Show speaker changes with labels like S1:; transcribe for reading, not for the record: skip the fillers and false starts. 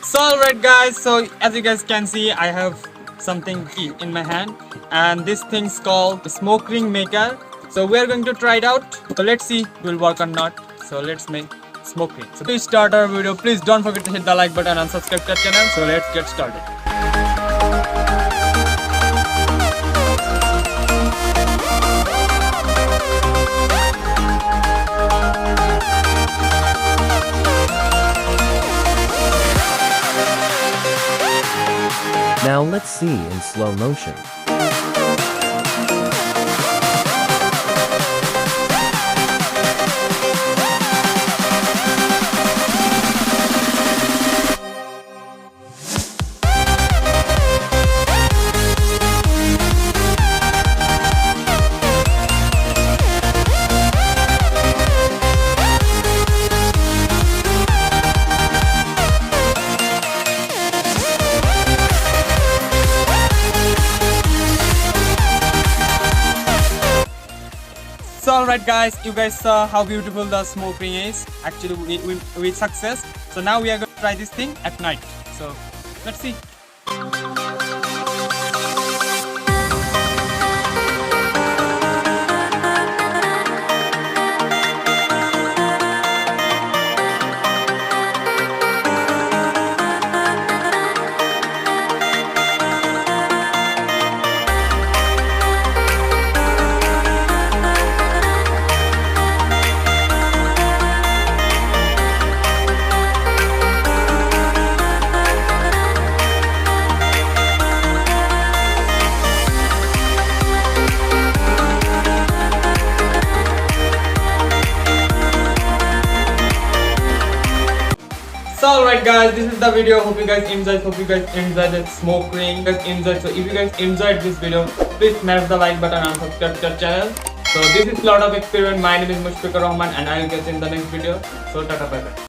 S1: So alright guys, so as you guys can see, I have something in my hand, and this thing's called the smoke ring maker. So we are going to try it out. So let's see if it will work or not. So let's make smoke ring. So to start our video, please don't forget to hit the like button and subscribe to our channel. So let's get started.
S2: Now let's see in slow motion.
S1: So alright guys, you guys saw how beautiful the smoke ring is. Actually with success. So now we are going to try this thing at night. So let's see. So alright guys, this is the video. Hope you guys enjoyed. The smoke ring. So if you guys enjoyed this video, please smash the like button and subscribe to our channel. So this is Lot of Experiment. My name is Mushfiqur Rahman and I will catch you in the next video. So tata bye bye.